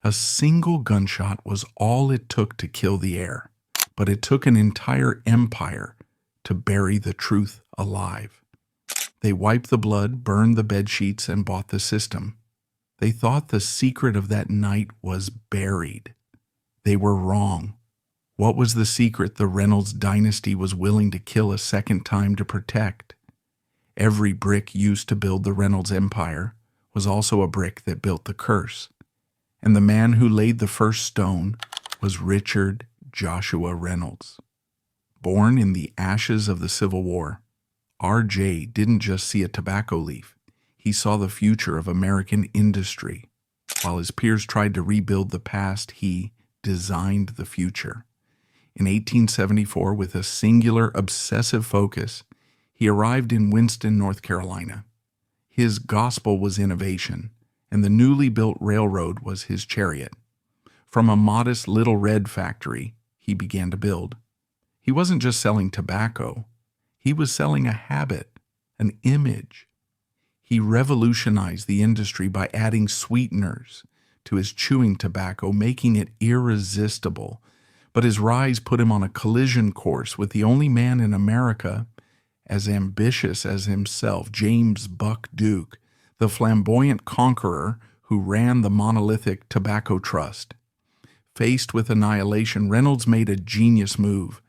A single gunshot was all it took to kill the heir, but it took an entire empire to bury the truth alive. They wiped the blood, burned the bedsheets, and bought the system. They thought the secret of that night was buried. They were wrong. What was the secret the Reynolds dynasty was willing to kill a second time to protect? Every brick used to build the Reynolds empire was also a brick that built the curse. And the man who laid the first stone was Richard Joshua Reynolds. Born in the ashes of the Civil War, R.J. didn't just see a tobacco leaf. He saw the future of American industry. While his peers tried to rebuild the past, he designed the future. In 1874, with a singular, obsessive focus, he arrived in Winston, North Carolina. His gospel was innovation, and the newly built railroad was his chariot. From a modest little red factory, he began to build. He wasn't just selling tobacco. He was selling a habit, an image. He revolutionized the industry by adding sweeteners to his chewing tobacco, making it irresistible. But his rise put him on a collision course with the only man in America as ambitious as himself, James Buck Duke, the flamboyant conqueror who ran the monolithic Tobacco Trust. Faced with annihilation, Reynolds made a genius move.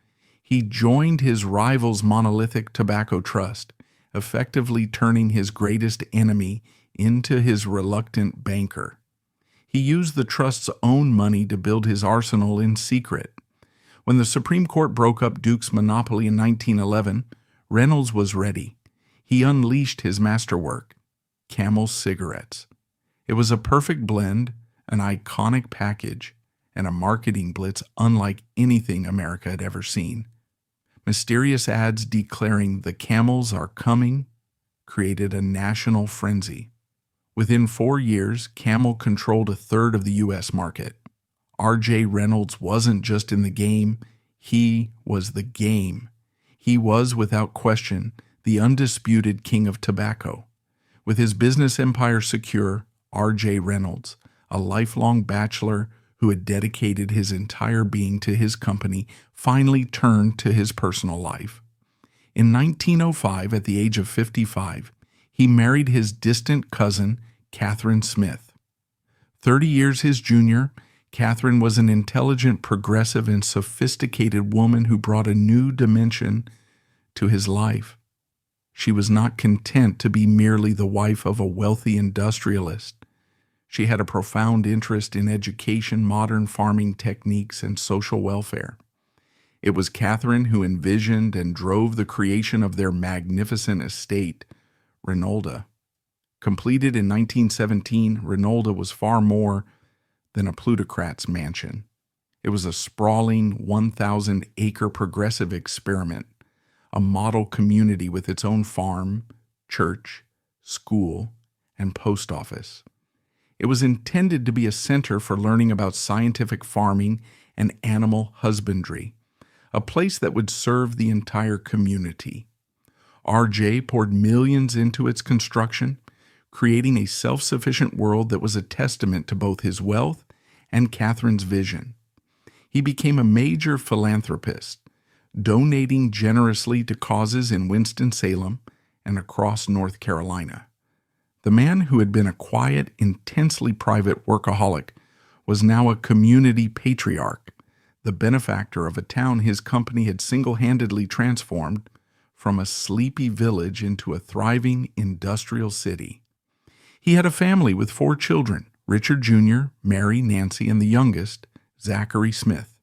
He joined his rival's monolithic Tobacco Trust, effectively turning his greatest enemy into his reluctant banker. He used the trust's own money to build his arsenal in secret. When the Supreme Court broke up Duke's monopoly in 1911, Reynolds was ready. He unleashed his masterwork, Camel cigarettes. It was a perfect blend, an iconic package, and a marketing blitz unlike anything America had ever seen. Mysterious ads declaring "the camels are coming" created a national frenzy. Within 4 years, Camel controlled a third of the U.S. market. R.J. Reynolds wasn't just in the game, he was the game. He was, without question, the undisputed king of tobacco. With his business empire secure, R.J. Reynolds, a lifelong bachelor who had dedicated his entire being to his company, finally turned to his personal life. In 1905, at the age of 55, he married his distant cousin, Catherine Smith. 30 years his junior, Catherine was an intelligent, progressive, and sophisticated woman who brought a new dimension to his life. She was not content to be merely the wife of a wealthy industrialist. She had a profound interest in education, modern farming techniques, and social welfare. It was Catherine who envisioned and drove the creation of their magnificent estate, Reynolda. Completed in 1917, Reynolda was far more than a plutocrat's mansion. It was a sprawling 1,000-acre progressive experiment, a model community with its own farm, church, school, and post office. It was intended to be a center for learning about scientific farming and animal husbandry, a place that would serve the entire community. R.J. poured millions into its construction, creating a self-sufficient world that was a testament to both his wealth and Catherine's vision. He became a major philanthropist, donating generously to causes in Winston-Salem and across North Carolina. The man who had been a quiet, intensely private workaholic was now a community patriarch, the benefactor of a town his company had single-handedly transformed from a sleepy village into a thriving industrial city. He had a family with 4 children, Richard Jr., Mary, Nancy, and the youngest, Zachary Smith.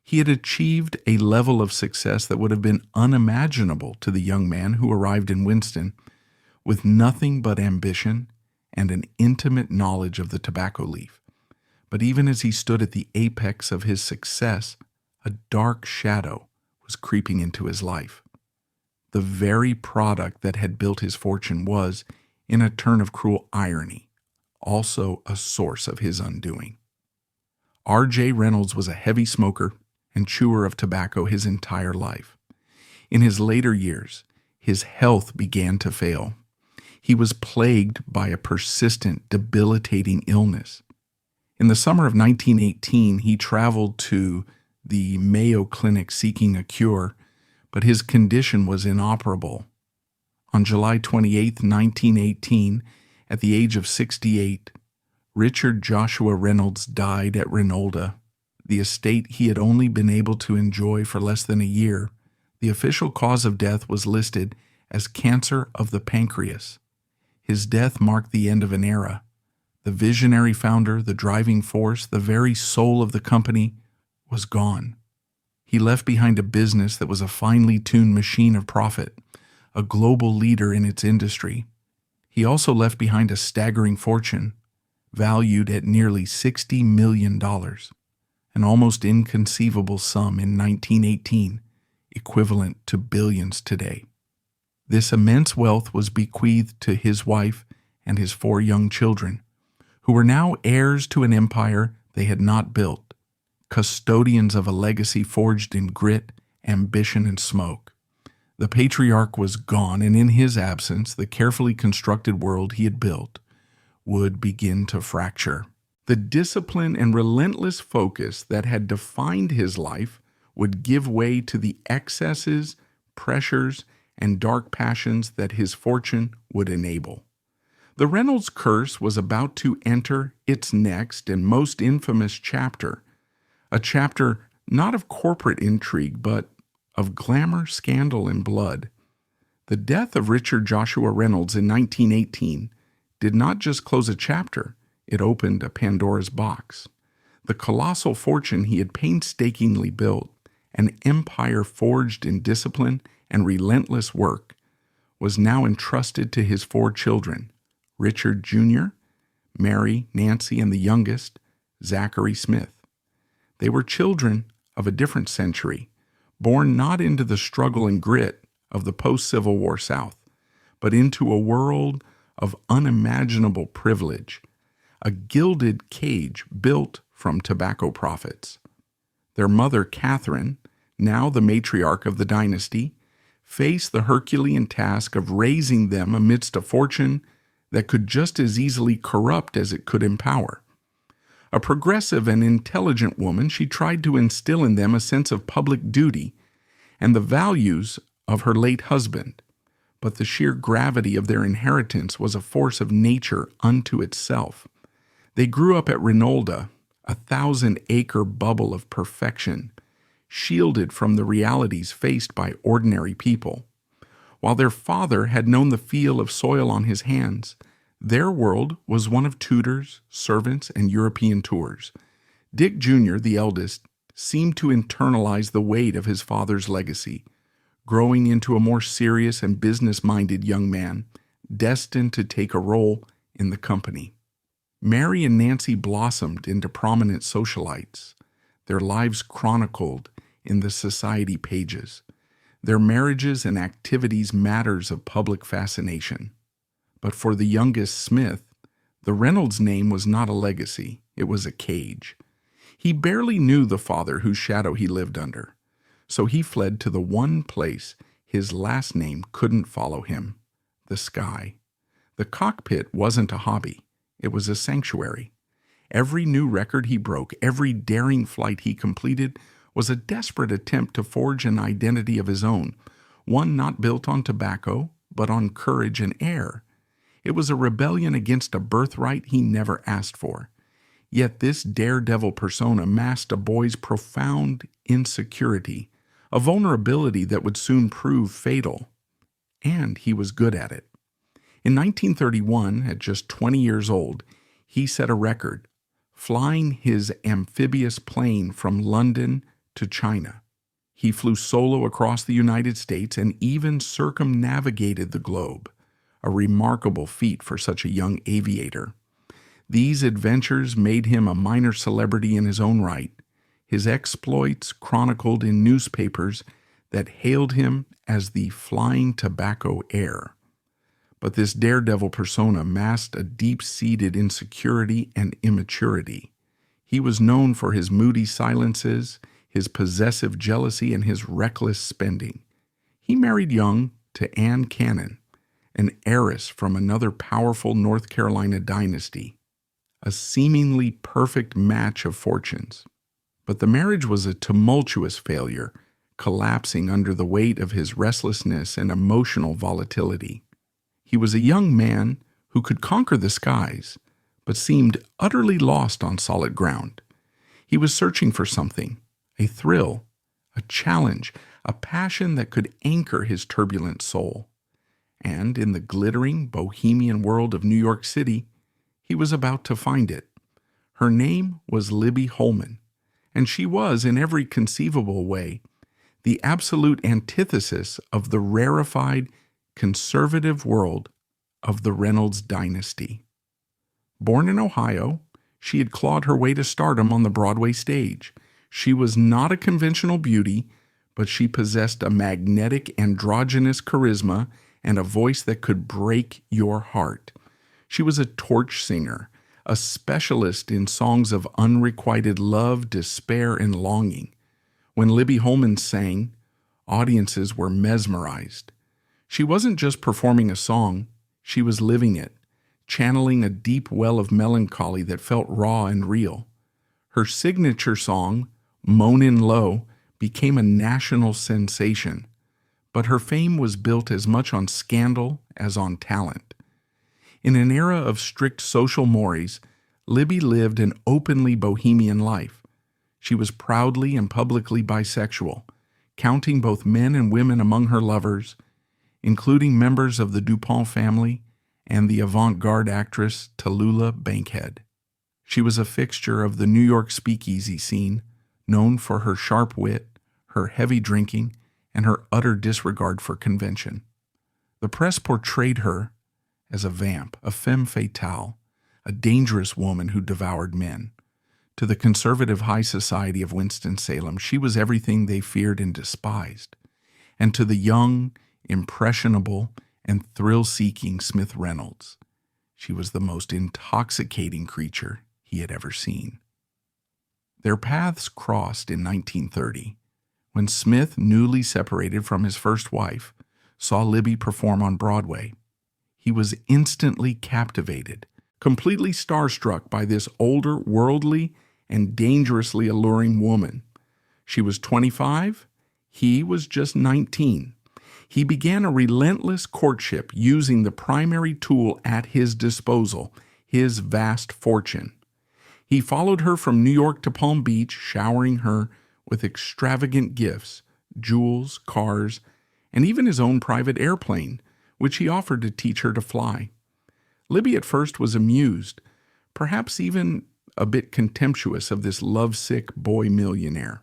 He had achieved a level of success that would have been unimaginable to the young man who arrived in Winston with nothing but ambition and an intimate knowledge of the tobacco leaf. But even as he stood at the apex of his success, a dark shadow was creeping into his life. The very product that had built his fortune was, in a turn of cruel irony, also a source of his undoing. R.J. Reynolds was a heavy smoker and chewer of tobacco his entire life. In his later years, his health began to fail. He was plagued by a persistent, debilitating illness. In the summer of 1918, he traveled to the Mayo Clinic seeking a cure, but his condition was inoperable. On July 28, 1918, at the age of 68, Richard Joshua Reynolds died at Reynolds, the estate he had only been able to enjoy for less than a year. The official cause of death was listed as cancer of the pancreas. His death marked the end of an era. The visionary founder, the driving force, the very soul of the company was gone. He left behind a business that was a finely tuned machine of profit, a global leader in its industry. He also left behind a staggering fortune, valued at nearly $60 million, an almost inconceivable sum in 1918, equivalent to billions today. This immense wealth was bequeathed to his wife and his 4 young children, who were now heirs to an empire they had not built, custodians of a legacy forged in grit, ambition, and smoke. The patriarch was gone, and in his absence, the carefully constructed world he had built would begin to fracture. The discipline and relentless focus that had defined his life would give way to the excesses, pressures, and dark passions that his fortune would enable. The Reynolds Curse was about to enter its next and most infamous chapter, a chapter not of corporate intrigue, but of glamour, scandal, and blood. The death of Richard Joshua Reynolds in 1918 did not just close a chapter, it opened a Pandora's box. The colossal fortune he had painstakingly built, an empire forged in discipline and relentless work, was now entrusted to his 4 children, Richard Jr., Mary, Nancy, and the youngest, Zachary Smith. They were children of a different century, born not into the struggle and grit of the post-Civil War South, but into a world of unimaginable privilege, a gilded cage built from tobacco profits. Their mother, Catherine, now the matriarch of the dynasty, faced the Herculean task of raising them amidst a fortune that could just as easily corrupt as it could empower. A progressive and intelligent woman, she tried to instill in them a sense of public duty and the values of her late husband, but the sheer gravity of their inheritance was a force of nature unto itself. They grew up at Reynolds, a 1,000-acre bubble of perfection, shielded from the realities faced by ordinary people. While their father had known the feel of soil on his hands, their world was one of tutors, servants, and European tours. Dick Jr., the eldest, seemed to internalize the weight of his father's legacy, growing into a more serious and business-minded young man, destined to take a role in the company. Mary and Nancy blossomed into prominent socialites, their lives chronicled in the society pages, their marriages and activities matters of public fascination. But for the youngest Smith, the Reynolds name was not a legacy, it was a cage. He barely knew the father whose shadow he lived under, so he fled to the one place his last name couldn't follow him, the sky. The cockpit wasn't a hobby, it was a sanctuary. Every new record he broke, every daring flight he completed was a desperate attempt to forge an identity of his own, one not built on tobacco, but on courage and air. It was a rebellion against a birthright he never asked for. Yet this daredevil persona masked a boy's profound insecurity, a vulnerability that would soon prove fatal. And he was good at it. In 1931, at just 20 years old, he set a record, flying his amphibious plane from London to China. He flew solo across the United States and even circumnavigated the globe, a remarkable feat for such a young aviator. These adventures made him a minor celebrity in his own right, his exploits chronicled in newspapers that hailed him as the flying tobacco heir. But this daredevil persona masked a deep-seated insecurity and immaturity. He was known for his moody silences, his possessive jealousy, and his reckless spending. He married young to Anne Cannon, an heiress from another powerful North Carolina dynasty. a seemingly perfect match of fortunes. But the marriage was a tumultuous failure, collapsing under the weight of his restlessness and emotional volatility. He was a young man who could conquer the skies, but seemed utterly lost on solid ground. He was searching for something, a thrill, a challenge, a passion that could anchor his turbulent soul. And in the glittering, bohemian world of New York City, he was about to find it. Her name was Libby Holman, and she was, in every conceivable way, the absolute antithesis of the rarefied, conservative world of the Reynolds Dynasty. Born in Ohio, she had clawed her way to stardom on the Broadway stage. She was not a conventional beauty, but she possessed a magnetic, androgynous charisma and a voice that could break your heart. She was a torch singer, a specialist in songs of unrequited love, despair, and longing. When Libby Holman sang, audiences were mesmerized. She wasn't just performing a song, she was living it, channeling a deep well of melancholy that felt raw and real. Her signature song, Moanin' Low, became a national sensation, but her fame was built as much on scandal as on talent. In an era of strict social mores, Libby lived an openly bohemian life. She was proudly and publicly bisexual, counting both men and women among her lovers, including members of the Dupont family and the avant-garde actress Tallulah Bankhead. She was a fixture of the New York speakeasy scene, known for her sharp wit, her heavy drinking, and her utter disregard for convention. The press portrayed her as a vamp, a femme fatale, a dangerous woman who devoured men. To the conservative high society of Winston-Salem, she was everything they feared and despised. And to the young, impressionable, and thrill-seeking Smith Reynolds, she was the most intoxicating creature he had ever seen. Their paths crossed in 1930, when Smith, newly separated from his first wife, saw Libby perform on Broadway. He was instantly captivated, completely starstruck by this older, worldly, and dangerously alluring woman. She was 25, he was just 19. He began a relentless courtship using the primary tool at his disposal, his vast fortune. He followed her from New York to Palm Beach, showering her with extravagant gifts, jewels, cars, and even his own private airplane, which he offered to teach her to fly. Libby at first was amused, perhaps even a bit contemptuous of this lovesick boy millionaire.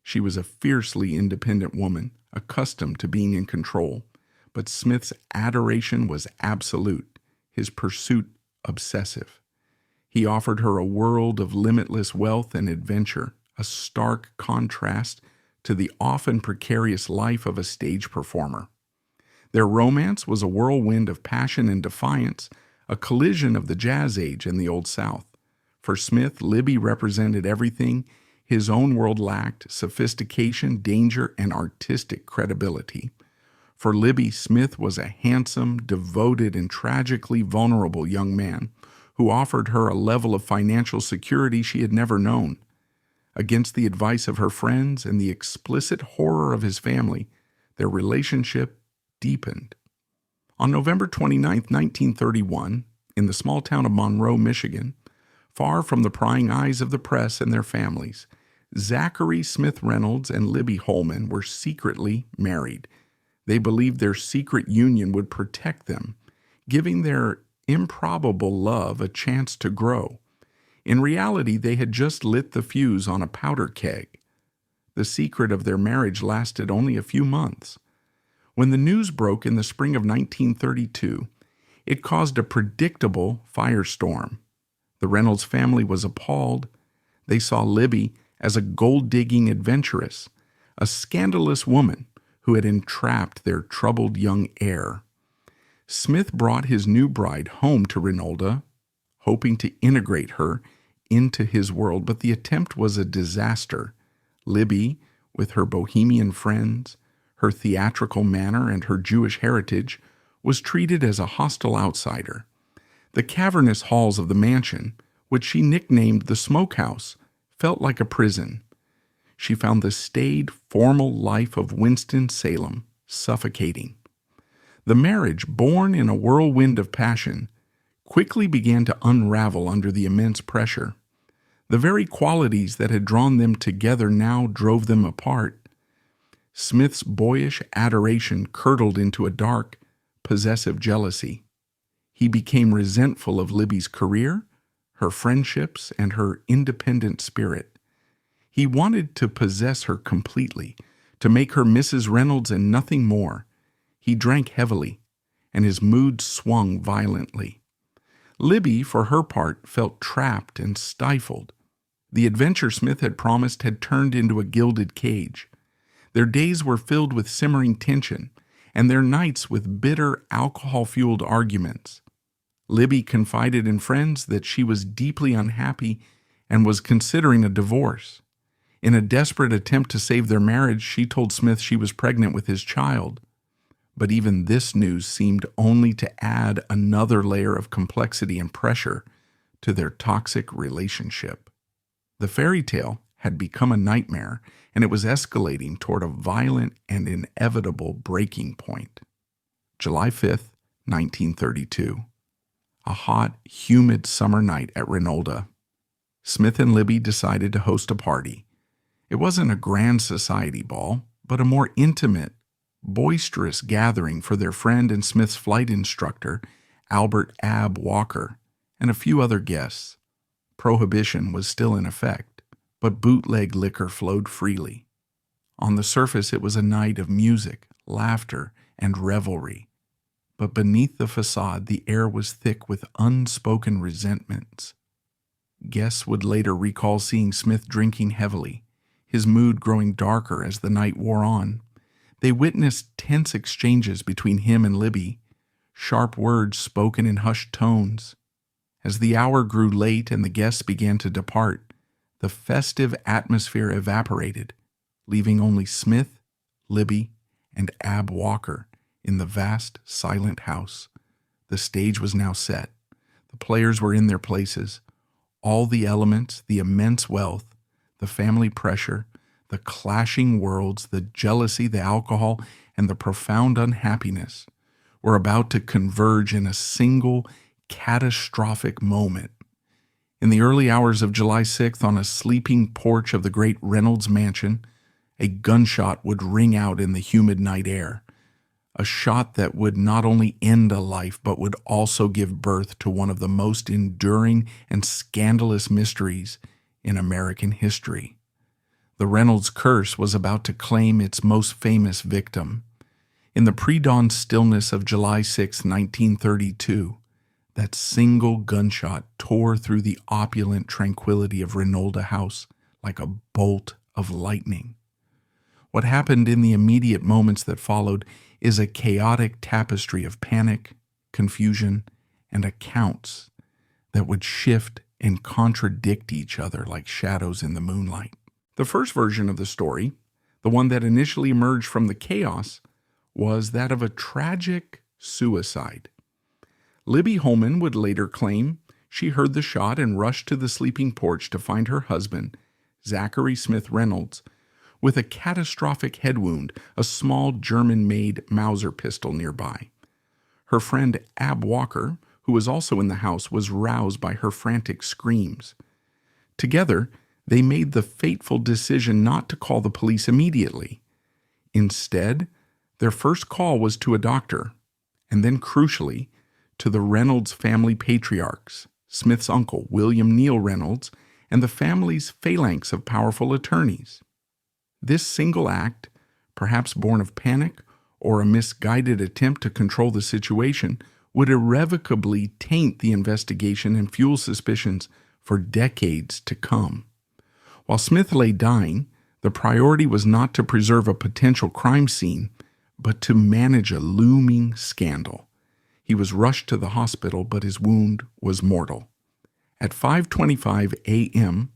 She was a fiercely independent woman, accustomed to being in control, but Smith's adoration was absolute, his pursuit obsessive. He offered her a world of limitless wealth and adventure, a stark contrast to the often precarious life of a stage performer. Their romance was a whirlwind of passion and defiance, a collision of the Jazz Age and the Old South. For Smith, Libby represented everything his own world lacked: sophistication, danger, and artistic credibility. For Libby, Smith was a handsome, devoted, and tragically vulnerable young man who offered her a level of financial security she had never known. Against the advice of her friends and the explicit horror of his family, their relationship deepened. On November 29, 1931, in the small town of Monroe, Michigan, far from the prying eyes of the press and their families, Zachary Smith Reynolds and Libby Holman were secretly married. They believed their secret union would protect them, giving their improbable love a chance to grow. In reality, they had just lit the fuse on a powder keg. The secret of their marriage lasted only a few months. When the news broke in the spring of 1932, it caused a predictable firestorm. The Reynolds family was appalled. They saw Libby as a gold-digging adventuress, a scandalous woman who had entrapped their troubled young heir. Smith brought his new bride home to Reynolda, hoping to integrate her into his world, but the attempt was a disaster. Libby, with her bohemian friends, her theatrical manner, and her Jewish heritage, was treated as a hostile outsider. The cavernous halls of the mansion, which she nicknamed the smokehouse, felt like a prison. She found the staid, formal life of Winston-Salem suffocating. The marriage, born in a whirlwind of passion, quickly began to unravel under the immense pressure. The very qualities that had drawn them together now drove them apart. Smith's boyish adoration curdled into a dark, possessive jealousy. He became resentful of Libby's career, her friendships, and her independent spirit. He wanted to possess her completely, to make her Mrs. Reynolds and nothing more. He drank heavily, and his mood swung violently. Libby, for her part, felt trapped and stifled. The adventure Smith had promised had turned into a gilded cage. Their days were filled with simmering tension, and their nights with bitter, alcohol-fueled arguments. Libby confided in friends that she was deeply unhappy and was considering a divorce. In a desperate attempt to save their marriage, she told Smith she was pregnant with his child. But even this news seemed only to add another layer of complexity and pressure to their toxic relationship. The fairy tale had become a nightmare, and it was escalating toward a violent and inevitable breaking point. July 5th, 1932. A hot, humid summer night at Reynolds. Smith and Libby decided to host a party. It wasn't a grand society ball, but a more intimate, boisterous gathering for their friend and Smith's flight instructor, Albert "Ab" Walker, and a few other guests. Prohibition was still in effect, but bootleg liquor flowed freely. On the surface, it was a night of music, laughter, and revelry. But beneath the facade, the air was thick with unspoken resentments. Guests would later recall seeing Smith drinking heavily, his mood growing darker as the night wore on. They witnessed tense exchanges between him and Libby, sharp words spoken in hushed tones. As the hour grew late and the guests began to depart, the festive atmosphere evaporated, leaving only Smith, Libby, and Ab Walker in the vast, silent house. The stage was now set. The players were in their places. All the elements, the immense wealth, the family pressure, the clashing worlds, the jealousy, the alcohol, and the profound unhappiness were about to converge in a single, catastrophic moment. In the early hours of July 6th, on a sleeping porch of the great Reynolds mansion, a gunshot would ring out in the humid night air. A shot that would not only end a life, but would also give birth to one of the most enduring and scandalous mysteries in American history. The Reynolds Curse was about to claim its most famous victim. In the pre-dawn stillness of July 6, 1932, that single gunshot tore through the opulent tranquility of Reynolds House like a bolt of lightning. What happened in the immediate moments that followed is a chaotic tapestry of panic, confusion, and accounts that would shift and contradict each other like shadows in the moonlight. The first version of the story, the one that initially emerged from the chaos, was that of a tragic suicide. Libby Holman would later claim she heard the shot and rushed to the sleeping porch to find her husband, Zachary Smith Reynolds, with a catastrophic head wound, a small German-made Mauser pistol nearby. Her friend Ab Walker, who was also in the house, was roused by her frantic screams. Together, they made the fateful decision not to call the police immediately. Instead, their first call was to a doctor, and then crucially, to the Reynolds family patriarchs, Smith's uncle, William Neal Reynolds, and the family's phalanx of powerful attorneys. This single act, perhaps born of panic or a misguided attempt to control the situation, would irrevocably taint the investigation and fuel suspicions for decades to come. While Smith lay dying, the priority was not to preserve a potential crime scene, but to manage a looming scandal. He was rushed to the hospital, but his wound was mortal. At 5:25 a.m.,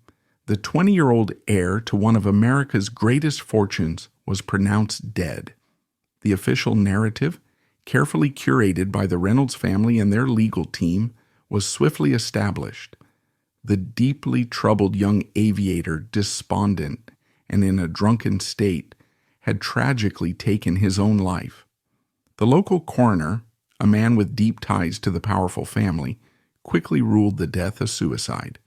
the 20-year-old heir to one of America's greatest fortunes was pronounced dead. The official narrative, carefully curated by the Reynolds family and their legal team, was swiftly established. The deeply troubled young aviator, despondent and in a drunken state, had tragically taken his own life. The local coroner, a man with deep ties to the powerful family, quickly ruled the death a suicide.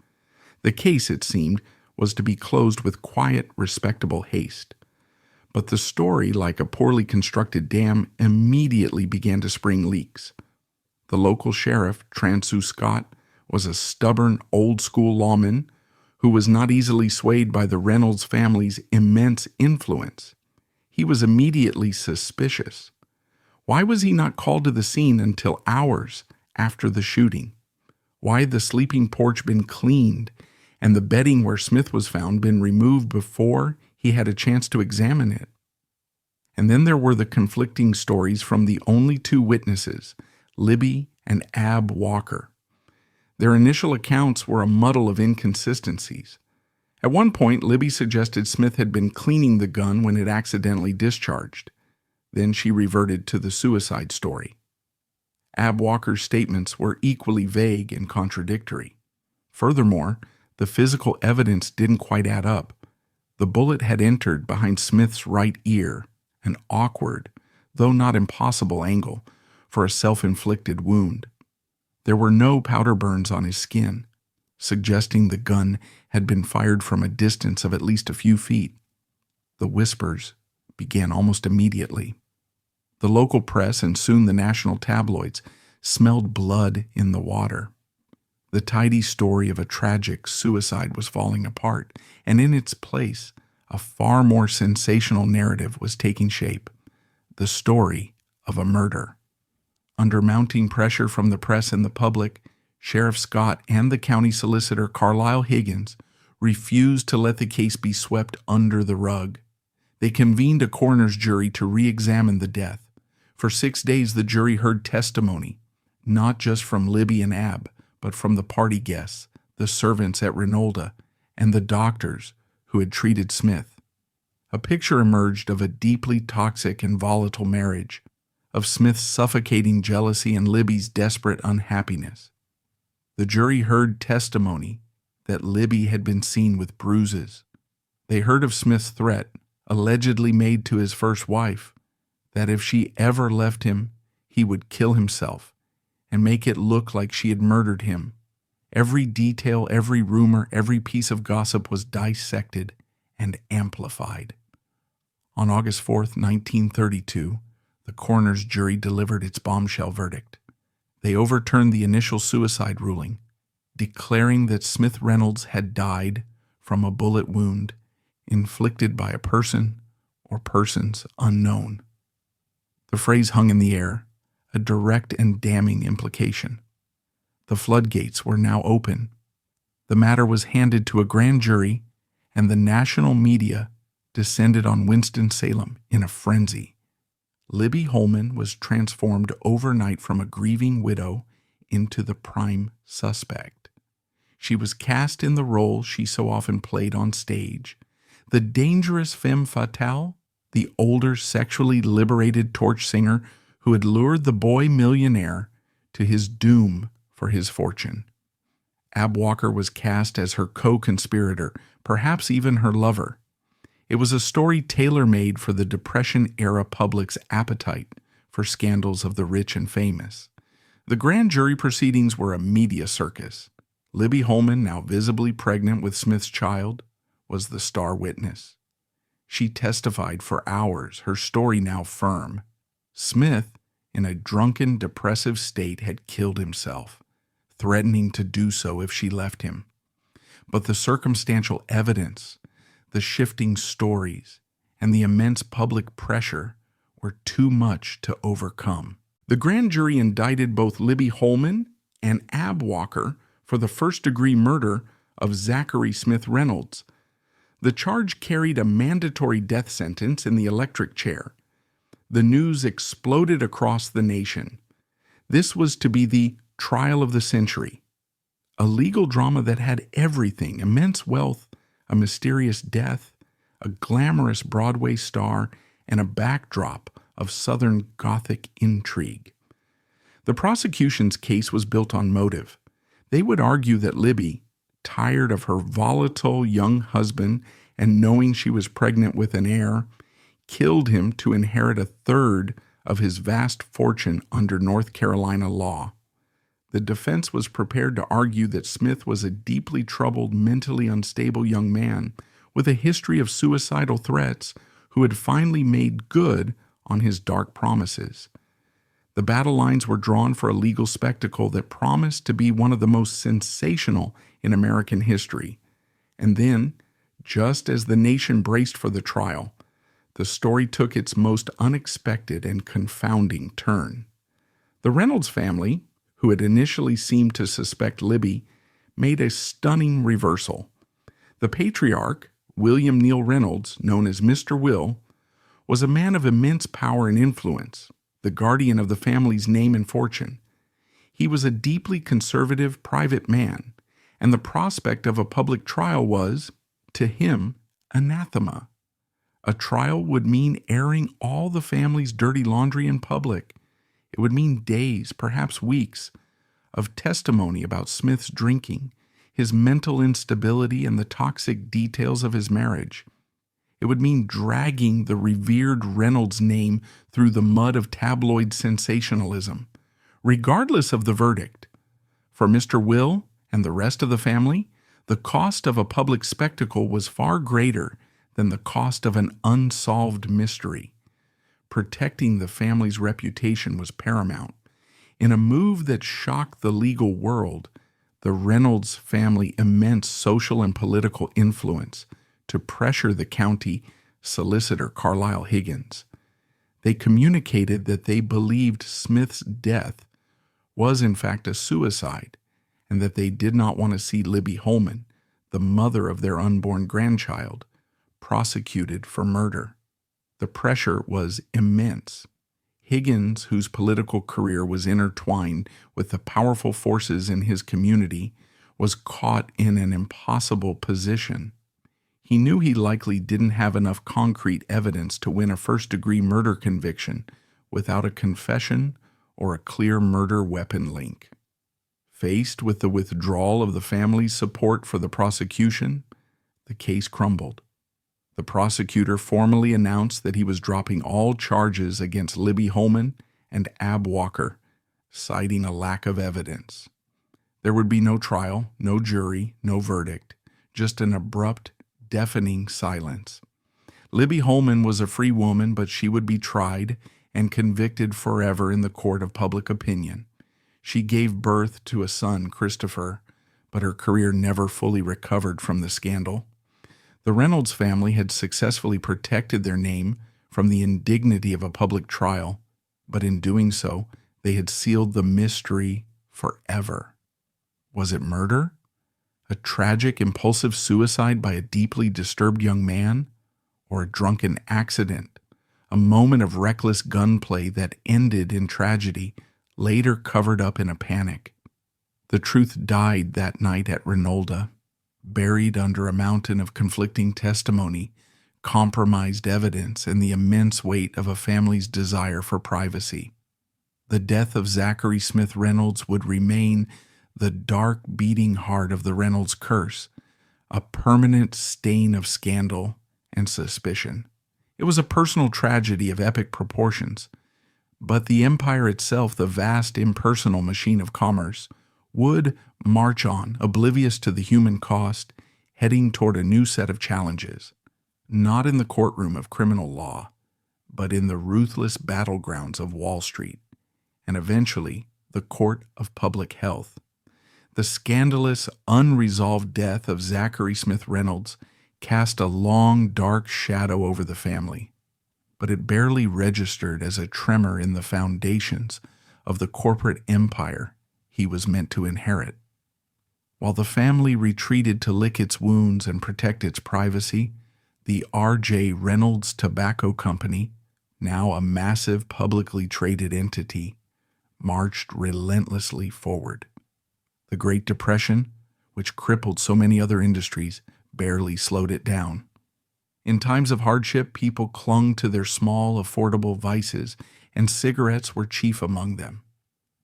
The case, it seemed, was to be closed with quiet, respectable haste. But the story, like a poorly constructed dam, immediately began to spring leaks. The local sheriff, Transu Scott, was a stubborn, old-school lawman who was not easily swayed by the Reynolds family's immense influence. He was immediately suspicious. Why was he not called to the scene until hours after the shooting? Why had the sleeping porch been cleaned and the bedding where Smith was found been removed before he had a chance to examine it? And then there were the conflicting stories from the only two witnesses, Libby and Ab Walker. Their initial accounts were a muddle of inconsistencies. At one point, Libby suggested Smith had been cleaning the gun when it accidentally discharged. Then she reverted to the suicide story. Ab Walker's statements were equally vague and contradictory. Furthermore, the physical evidence didn't quite add up. The bullet had entered behind Smith's right ear, an awkward, though not impossible angle, for a self-inflicted wound. There were no powder burns on his skin, suggesting the gun had been fired from a distance of at least a few feet. The whispers began almost immediately. The local press and soon the national tabloids smelled blood in the water. The tidy story of a tragic suicide was falling apart, and in its place, a far more sensational narrative was taking shape, the story of a murder. Under mounting pressure from the press and the public, Sheriff Scott and the county solicitor Carlisle Higgins refused to let the case be swept under the rug. They convened a coroner's jury to re-examine the death. For 6 days the jury heard testimony, not just from Libby and Ab, but from the party guests, the servants at Reynolds, and the doctors who had treated Smith. A picture emerged of a deeply toxic and volatile marriage, of Smith's suffocating jealousy and Libby's desperate unhappiness. The jury heard testimony that Libby had been seen with bruises. They heard of Smith's threat, allegedly made to his first wife, that if she ever left him, he would kill himself and make it look like she had murdered him. Every detail, every rumor, every piece of gossip was dissected and amplified. On August 4th, 1932, the coroner's jury delivered its bombshell verdict. They overturned the initial suicide ruling, declaring that Smith Reynolds had died from a bullet wound inflicted by a person or persons unknown. The phrase hung in the air, a direct and damning implication. The floodgates were now open. The matter was handed to a grand jury, and the national media descended on Winston-Salem in a frenzy. Libby Holman was transformed overnight from a grieving widow into the prime suspect. She was cast in the role she so often played on stage, the dangerous femme fatale, the older sexually liberated torch singer who had lured the boy millionaire to his doom for his fortune. Ab Walker was cast as her co-conspirator, perhaps even her lover. It was a story tailor-made for the Depression-era public's appetite for scandals of the rich and famous. The grand jury proceedings were a media circus. Libby Holman, now visibly pregnant with Smith's child, was the star witness. She testified for hours, her story now firm. Smith, in a drunken, depressive state, had killed himself, threatening to do so if she left him. But the circumstantial evidence, the shifting stories, and the immense public pressure were too much to overcome. The grand jury indicted both Libby Holman and Ab Walker for the first-degree murder of Zachary Smith Reynolds. The charge carried a mandatory death sentence in the electric chair. The news exploded across the nation. This was to be the trial of the century, a legal drama that had everything: immense wealth, a mysterious death, a glamorous Broadway star, and a backdrop of Southern Gothic intrigue. The prosecution's case was built on motive. They would argue that Libby, tired of her volatile young husband and knowing she was pregnant with an heir, killed him to inherit a third of his vast fortune under North Carolina law. The defense was prepared to argue that Smith was a deeply troubled, mentally unstable young man with a history of suicidal threats who had finally made good on his dark promises. The battle lines were drawn for a legal spectacle that promised to be one of the most sensational in American history. And then, just as the nation braced for the trial, the story took its most unexpected and confounding turn. The Reynolds family, who had initially seemed to suspect Libby, made a stunning reversal. The patriarch, William Neal Reynolds, known as Mr. Will, was a man of immense power and influence, the guardian of the family's name and fortune. He was a deeply conservative private man, and the prospect of a public trial was, to him, anathema. A trial would mean airing all the family's dirty laundry in public. It would mean days, perhaps weeks, of testimony about Smith's drinking, his mental instability, and the toxic details of his marriage. It would mean dragging the revered Reynolds name through the mud of tabloid sensationalism, regardless of the verdict. For Mr. Will and the rest of the family, the cost of a public spectacle was far greater than the cost of an unsolved mystery. Protecting the family's reputation was paramount. In a move that shocked the legal world, the Reynolds family immense social and political influence to pressure the county solicitor Carlisle Higgins. They communicated that they believed Smith's death was in fact a suicide and that they did not want to see Libby Holman, the mother of their unborn grandchild, prosecuted for murder. The pressure was immense. Higgins, whose political career was intertwined with the powerful forces in his community, was caught in an impossible position. He knew he likely didn't have enough concrete evidence to win a first-degree murder conviction without a confession or a clear murder weapon link. Faced with the withdrawal of the family's support for the prosecution, the case crumbled. The prosecutor formally announced that he was dropping all charges against Libby Holman and Ab Walker, citing a lack of evidence. There would be no trial, no jury, no verdict, just an abrupt, deafening silence. Libby Holman was a free woman, but she would be tried and convicted forever in the court of public opinion. She gave birth to a son, Christopher, but her career never fully recovered from the scandal. The Reynolds family had successfully protected their name from the indignity of a public trial, but in doing so, they had sealed the mystery forever. Was it murder? A tragic, impulsive suicide by a deeply disturbed young man? Or a drunken accident? A moment of reckless gunplay that ended in tragedy, later covered up in a panic. The truth died that night at Reynolda, buried under a mountain of conflicting testimony, compromised evidence, and the immense weight of a family's desire for privacy. The death of Zachary Smith Reynolds would remain the dark beating heart of the Reynolds Curse, a permanent stain of scandal and suspicion. It was a personal tragedy of epic proportions, but the empire itself, the vast impersonal machine of commerce, would march on, oblivious to the human cost, heading toward a new set of challenges, not in the courtroom of criminal law, but in the ruthless battlegrounds of Wall Street, and eventually the court of public health. The scandalous, unresolved death of Zachary Smith Reynolds cast a long, dark shadow over the family, but it barely registered as a tremor in the foundations of the corporate empire he was meant to inherit. While the family retreated to lick its wounds and protect its privacy, the R.J. Reynolds Tobacco Company, now a massive publicly traded entity, marched relentlessly forward. The Great Depression, which crippled so many other industries, barely slowed it down. In times of hardship, people clung to their small, affordable vices, and cigarettes were chief among them.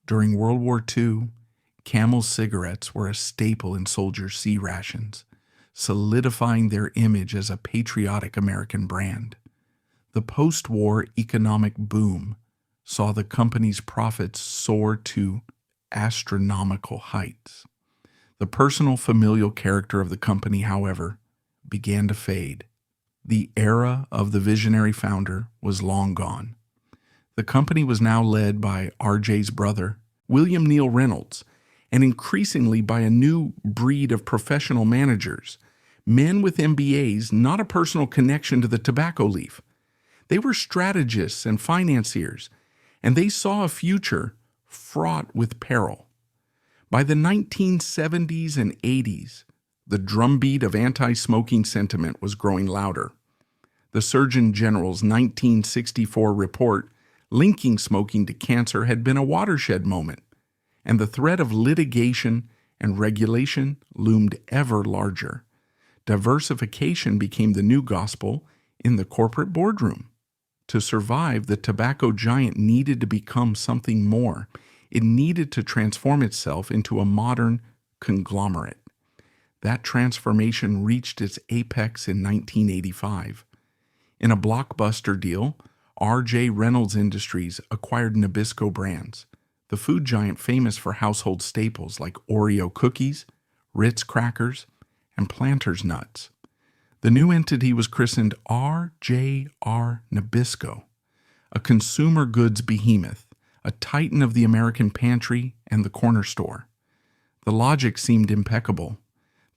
During World War II, Camel cigarettes were a staple in soldiers' C rations, solidifying their image as a patriotic American brand. The post-war economic boom saw the company's profits soar to astronomical heights. The personal, familial character of the company, however, began to fade. The era of the visionary founder was long gone. The company was now led by RJ's brother, William Neal Reynolds, and increasingly by a new breed of professional managers, men with MBAs, not a personal connection to the tobacco leaf. They were strategists and financiers, and they saw a future fraught with peril. By the 1970s and 80s, the drumbeat of anti-smoking sentiment was growing louder. The Surgeon General's 1964 report linking smoking to cancer had been a watershed moment, and the threat of litigation and regulation loomed ever larger. Diversification became the new gospel in the corporate boardroom. To survive, the tobacco giant needed to become something more. It needed to transform itself into a modern conglomerate. That transformation reached its apex in 1985. In a blockbuster deal, R.J. Reynolds Industries acquired Nabisco Brands, the food giant famous for household staples like Oreo cookies, Ritz crackers, and Planters nuts. The new entity was christened RJR Nabisco, a consumer goods behemoth, a titan of the American pantry and the corner store. The logic seemed impeccable.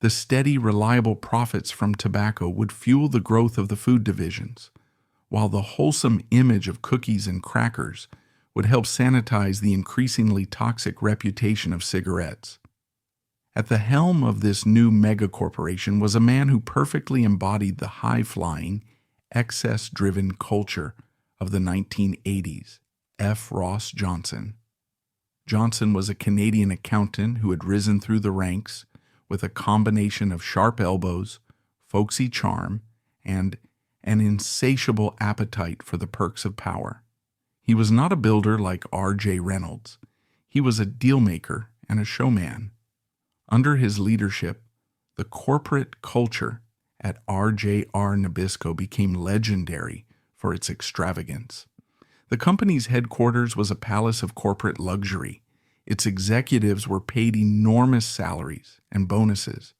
The steady, reliable profits from tobacco would fuel the growth of the food divisions, while the wholesome image of cookies and crackers would help sanitize the increasingly toxic reputation of cigarettes. At the helm of this new megacorporation was a man who perfectly embodied the high-flying, excess-driven culture of the 1980s, F. Ross Johnson. Johnson was a Canadian accountant who had risen through the ranks with a combination of sharp elbows, folksy charm, and an insatiable appetite for the perks of power. He was not a builder like R.J. Reynolds. He was a dealmaker and a showman. Under his leadership, the corporate culture at RJR Nabisco became legendary for its extravagance. The company's headquarters was a palace of corporate luxury. Its executives were paid enormous salaries and bonuses.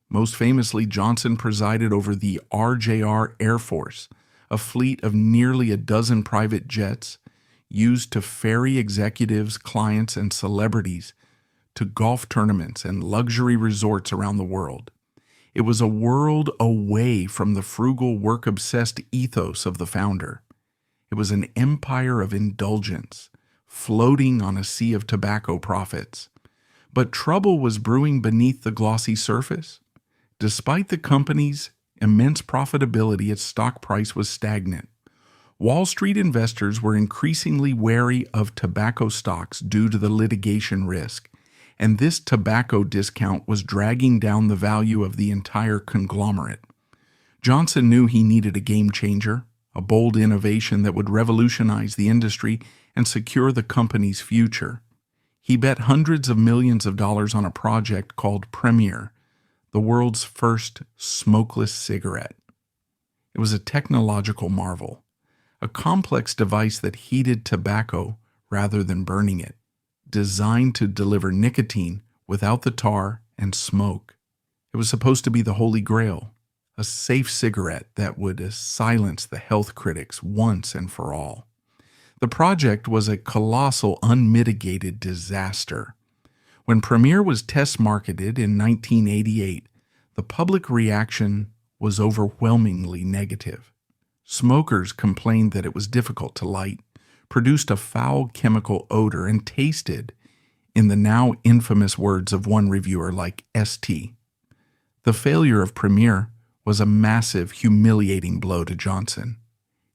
Most famously, Johnson presided over the RJR Air Force, a fleet of nearly a dozen private jets used to ferry executives, clients, and celebrities to golf tournaments and luxury resorts around the world. It was a world away from the frugal, work-obsessed ethos of the founder. It was an empire of indulgence, floating on a sea of tobacco profits. But trouble was brewing beneath the glossy surface. Despite the company's immense profitability, its stock price was stagnant. Wall Street investors were increasingly wary of tobacco stocks due to the litigation risk, and this tobacco discount was dragging down the value of the entire conglomerate. Johnson knew he needed a game changer, a bold innovation that would revolutionize the industry and secure the company's future. He bet hundreds of millions of dollars on a project called Premier, the world's first smokeless cigarette. It was a technological marvel, a complex device that heated tobacco rather than burning it, designed to deliver nicotine without the tar and smoke. It was supposed to be the Holy Grail, a safe cigarette that would silence the health critics once and for all. The project was a colossal, unmitigated disaster. When Premier was test-marketed in 1988, the public reaction was overwhelmingly negative. Smokers complained that it was difficult to light, produced a foul chemical odor, and tasted, in the now infamous words of one reviewer, like ST. The failure of Premier was a massive, humiliating blow to Johnson.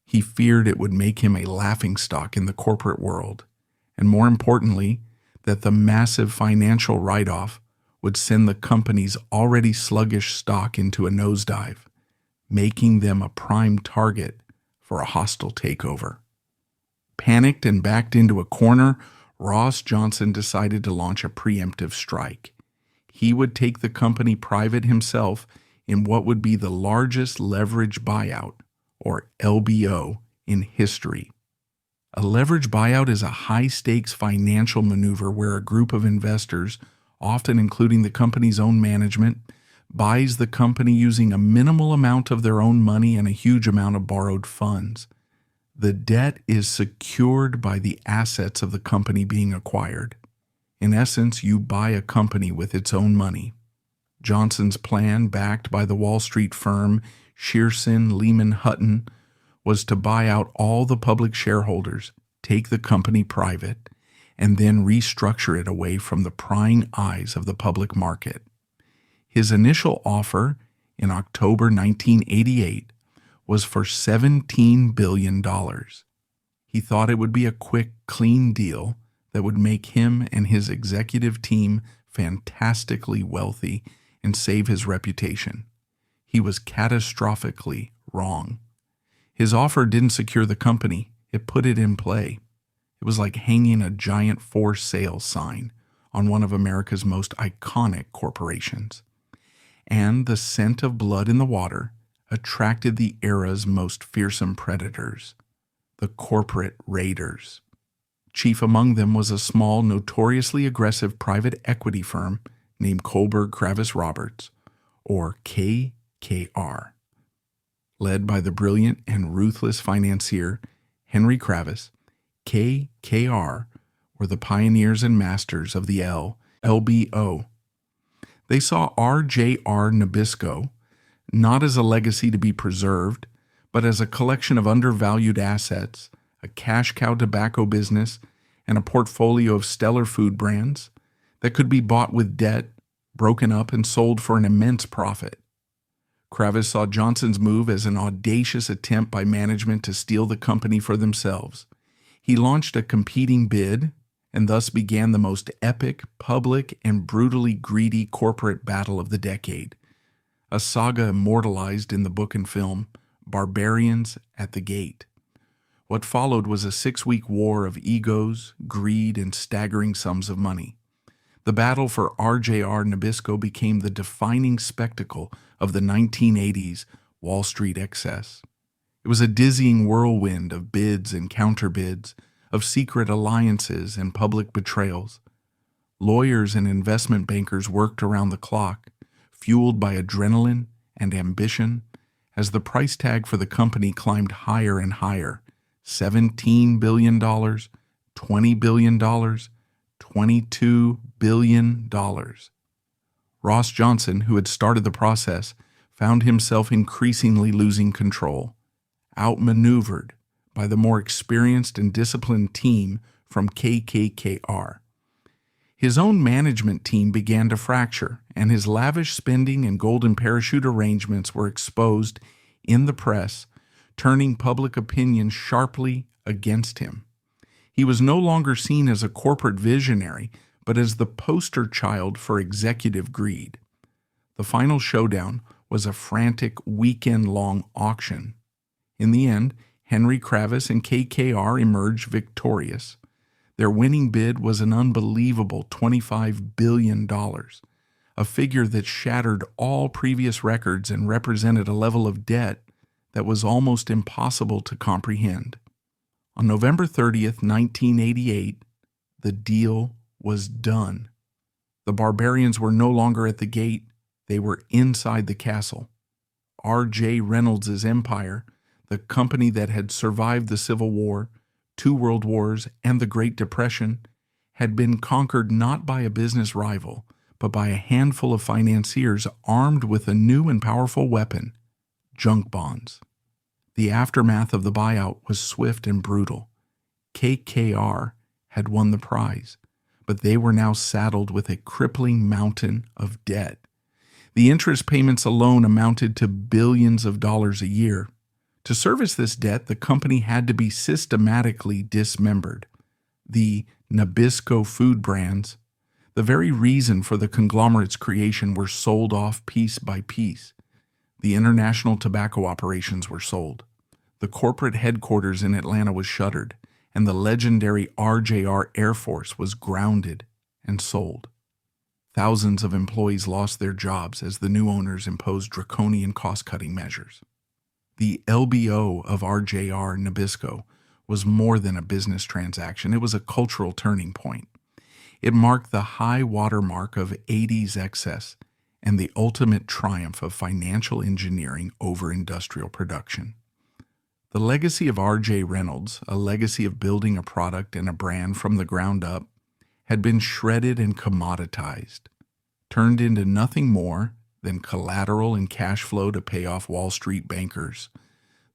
He feared it would make him a laughingstock in the corporate world, and more importantly, that the massive financial write-off would send the company's already sluggish stock into a nosedive, making them a prime target for a hostile takeover. Panicked and backed into a corner, Ross Johnson decided to launch a preemptive strike. He would take the company private himself in what would be the largest leverage buyout, or LBO, in history. A leverage buyout is a high-stakes financial maneuver where a group of investors, often including the company's own management, buys the company using a minimal amount of their own money and a huge amount of borrowed funds. The debt is secured by the assets of the company being acquired. In essence, you buy a company with its own money. Johnson's plan, backed by the Wall Street firm Shearson Lehman Hutton, was to buy out all the public shareholders, take the company private, and then restructure it away from the prying eyes of the public market. His initial offer in October 1988 was for $17 billion. He thought it would be a quick, clean deal that would make him and his executive team fantastically wealthy and save his reputation. He was catastrophically wrong. His offer didn't secure the company, it put it in play. It was like hanging a giant for sale sign on one of America's most iconic corporations. And the scent of blood in the water attracted the era's most fearsome predators, the corporate raiders. Chief among them was a small, notoriously aggressive private equity firm named Kohlberg Kravis Roberts, or KKR. Led by the brilliant and ruthless financier Henry Kravis, KKR were the pioneers and masters of the LBO. They saw RJR Nabisco not as a legacy to be preserved, but as a collection of undervalued assets, a cash cow tobacco business, and a portfolio of stellar food brands that could be bought with debt, broken up, and sold for an immense profit. Kravis saw Johnson's move as an audacious attempt by management to steal the company for themselves. He launched a competing bid and thus began the most epic, public, and brutally greedy corporate battle of the decade, a saga immortalized in the book and film Barbarians at the Gate. What followed was a 6-week war of egos, greed, and staggering sums of money. The battle for RJR Nabisco became the defining spectacle of the 1980s Wall Street excess. It was a dizzying whirlwind of bids and counterbids, of secret alliances and public betrayals. Lawyers and investment bankers worked around the clock, fueled by adrenaline and ambition, as the price tag for the company climbed higher and higher. $17 billion, $20 billion, $22 billion. Ross Johnson, who had started the process, found himself increasingly losing control, outmaneuvered by the more experienced and disciplined team from KKR. His own management team began to fracture, and his lavish spending and golden parachute arrangements were exposed in the press, turning public opinion sharply against him. He was no longer seen as a corporate visionary, but as the poster child for executive greed. The final showdown was a frantic weekend-long auction. In the end, Henry Kravis and KKR emerged victorious. Their winning bid was an unbelievable $25 billion, a figure that shattered all previous records and represented a level of debt that was almost impossible to comprehend. On November 30th, 1988, the deal was done. The barbarians were no longer at the gate, they were inside the castle. R.J. Reynolds' empire, the company that had survived the Civil War, 2 World Wars, and the Great Depression, had been conquered not by a business rival, but by a handful of financiers armed with a new and powerful weapon, junk bonds. The aftermath of the buyout was swift and brutal. KKR had won the prize, but they were now saddled with a crippling mountain of debt. The interest payments alone amounted to billions of dollars a year. To service this debt, the company had to be systematically dismembered. The Nabisco food brands, the very reason for the conglomerate's creation, were sold off piece by piece. The international tobacco operations were sold. The corporate headquarters in Atlanta was shuttered, and the legendary RJR Air Force was grounded and sold. Thousands of employees lost their jobs as the new owners imposed draconian cost-cutting measures. The LBO of RJR Nabisco was more than a business transaction. It was a cultural turning point. It marked the high watermark of 80s excess and the ultimate triumph of financial engineering over industrial production. The legacy of R.J. Reynolds, a legacy of building a product and a brand from the ground up, had been shredded and commoditized, turned into nothing more than collateral and cash flow to pay off Wall Street bankers.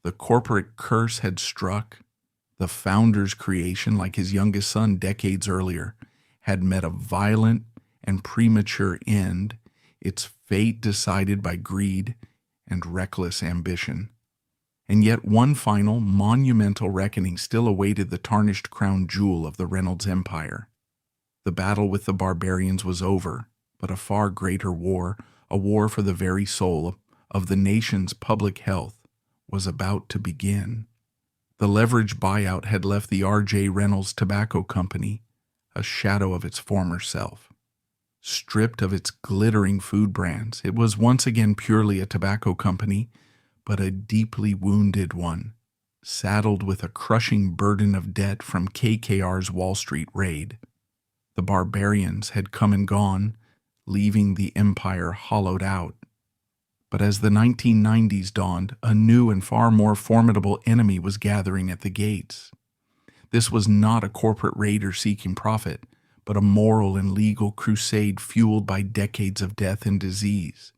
The corporate curse had struck. The founder's creation, like his youngest son decades earlier, had met a violent and premature end, its fate decided by greed and reckless ambition. And yet one final, monumental reckoning still awaited the tarnished crown jewel of the Reynolds Empire. The battle with the barbarians was over, but a far greater war, a war for the very soul of the nation's public health, was about to begin. The leveraged buyout had left the R.J. Reynolds Tobacco Company a shadow of its former self. Stripped of its glittering food brands, it was once again purely a tobacco company, but a deeply wounded one, saddled with a crushing burden of debt from KKR's Wall Street raid. The barbarians had come and gone, leaving the empire hollowed out. But as the 1990s dawned, a new and far more formidable enemy was gathering at the gates. This was not a corporate raider seeking profit, but a moral and legal crusade fueled by decades of death and disease.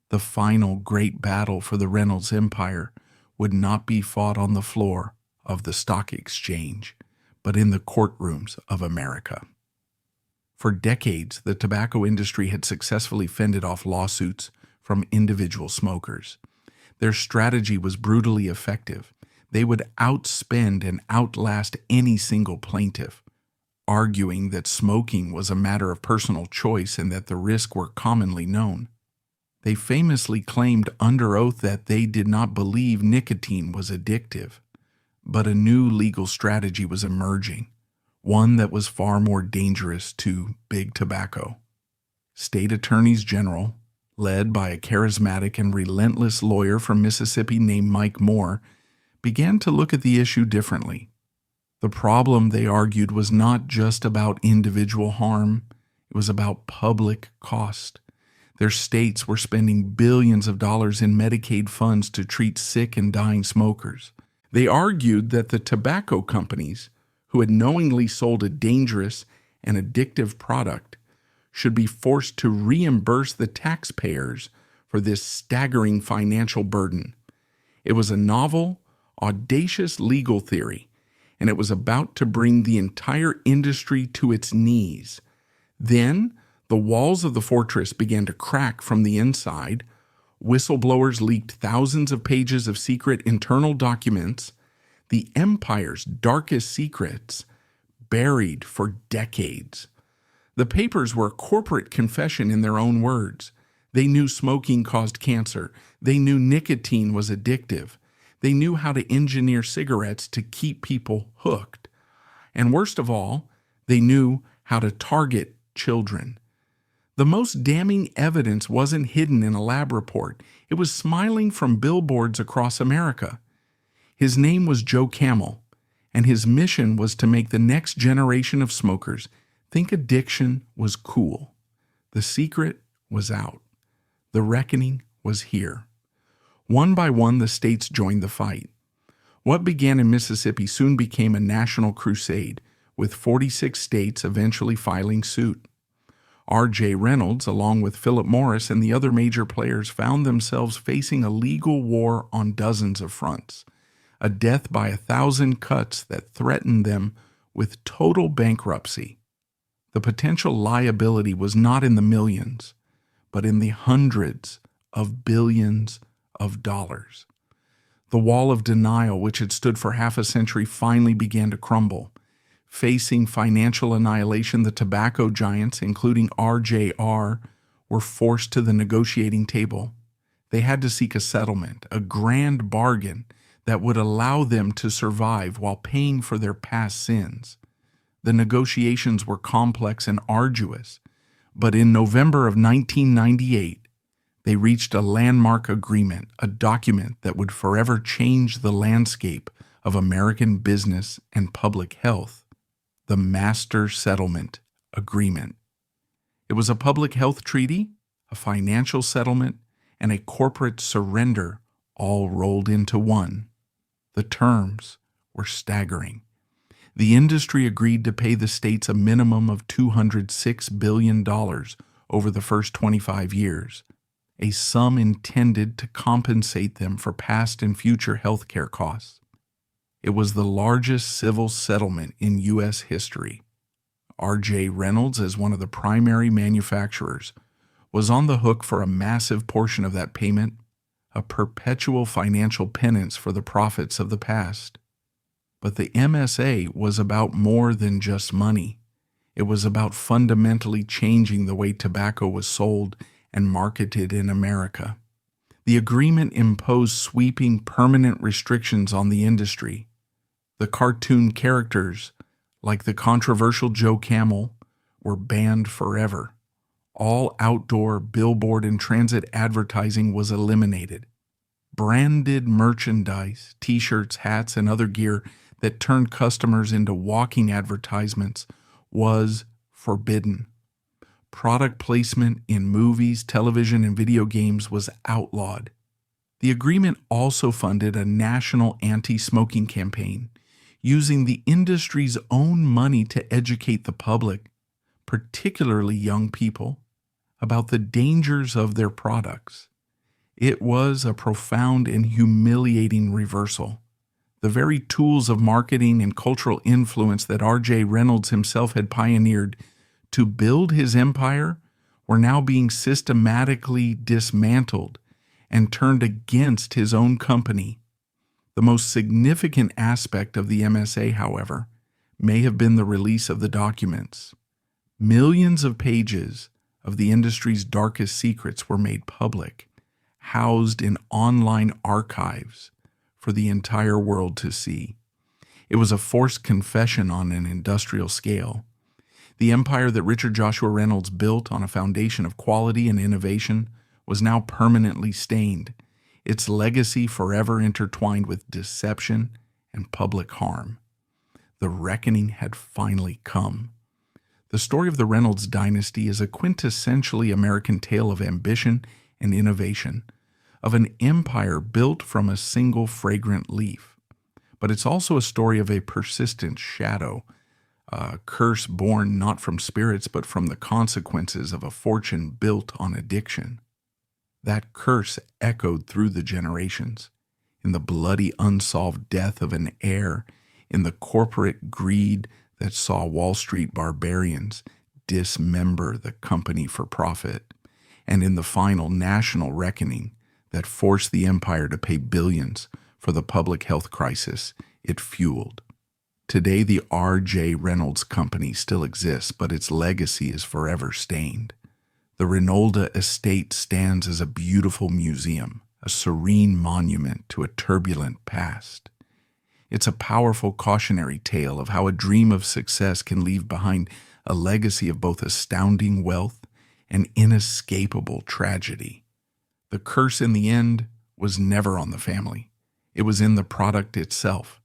The final great battle for the Reynolds Empire would not be fought on the floor of the stock exchange, but in the courtrooms of America. For decades, the tobacco industry had successfully fended off lawsuits from individual smokers. Their strategy was brutally effective. They would outspend and outlast any single plaintiff, arguing that smoking was a matter of personal choice and that the risks were commonly known. They famously claimed under oath that they did not believe nicotine was addictive, but a new legal strategy was emerging, one that was far more dangerous to big tobacco. State attorneys general, led by a charismatic and relentless lawyer from Mississippi named Mike Moore, began to look at the issue differently. The problem, they argued, was not just about individual harm, it was about public cost. Their states were spending billions of dollars in Medicaid funds to treat sick and dying smokers. They argued that the tobacco companies, who had knowingly sold a dangerous and addictive product, should be forced to reimburse the taxpayers for this staggering financial burden. It was a novel, audacious legal theory, and it was about to bring the entire industry to its knees. Then, the walls of the fortress began to crack from the inside. Whistleblowers leaked thousands of pages of secret internal documents, the empire's darkest secrets, buried for decades. The papers were a corporate confession in their own words. They knew smoking caused cancer. They knew nicotine was addictive. They knew how to engineer cigarettes to keep people hooked. And worst of all, they knew how to target children. The most damning evidence wasn't hidden in a lab report. It was smiling from billboards across America. His name was Joe Camel, and his mission was to make the next generation of smokers think addiction was cool. The secret was out. The reckoning was here. One by one, the states joined the fight. What began in Mississippi soon became a national crusade, with 46 states eventually filing suit. R.J. Reynolds, along with Philip Morris and the other major players, found themselves facing a legal war on dozens of fronts, a death by 1,000 cuts that threatened them with total bankruptcy. The potential liability was not in the millions, but in the hundreds of billions of dollars. The wall of denial, which had stood for half a century, finally began to crumble. Facing financial annihilation, the tobacco giants, including RJR, were forced to the negotiating table. They had to seek a settlement, a grand bargain that would allow them to survive while paying for their past sins. The negotiations were complex and arduous, but in November of 1998, they reached a landmark agreement, a document that would forever change the landscape of American business and public health, the Master Settlement Agreement. It was a public health treaty, a financial settlement, and a corporate surrender all rolled into one. The terms were staggering. The industry agreed to pay the states a minimum of $206 billion over the first 25 years, a sum intended to compensate them for past and future health care costs. It was the largest civil settlement in U.S. history. R.J. Reynolds, as one of the primary manufacturers, was on the hook for a massive portion of that payment, a perpetual financial penance for the profits of the past. But the MSA was about more than just money. It was about fundamentally changing the way tobacco was sold and marketed in America. The agreement imposed sweeping permanent restrictions on the industry. The cartoon characters, like the controversial Joe Camel, were banned forever. All outdoor billboard and transit advertising was eliminated. Branded merchandise, t-shirts, hats, and other gear that turned customers into walking advertisements was forbidden. Product placement in movies, television, and video games was outlawed. The agreement also funded a national anti-smoking campaign, using the industry's own money to educate the public, particularly young people, about the dangers of their products. It was a profound and humiliating reversal. The very tools of marketing and cultural influence that R.J. Reynolds himself had pioneered to build his empire were now being systematically dismantled and turned against his own company. The most significant aspect of the MSA, however, may have been the release of the documents. Millions of pages of the industry's darkest secrets were made public, housed in online archives for the entire world to see. It was a forced confession on an industrial scale. The empire that Richard Joshua Reynolds built on a foundation of quality and innovation was now permanently stained, its legacy forever intertwined with deception and public harm. The reckoning had finally come. The story of the Reynolds dynasty is a quintessentially American tale of ambition and innovation, of an empire built from a single fragrant leaf. But it's also a story of a persistent shadow, a curse born not from spirits but from the consequences of a fortune built on addiction. That curse echoed through the generations, in the bloody unsolved death of an heir, in the corporate greed that saw Wall Street barbarians dismember the company for profit, and in the final national reckoning that forced the empire to pay billions for the public health crisis it fueled. Today, the R.J. Reynolds Company still exists, but its legacy is forever stained. The Reynolds estate stands as a beautiful museum, a serene monument to a turbulent past. It's a powerful cautionary tale of how a dream of success can leave behind a legacy of both astounding wealth and inescapable tragedy. The curse in the end was never on the family. It was in the product itself,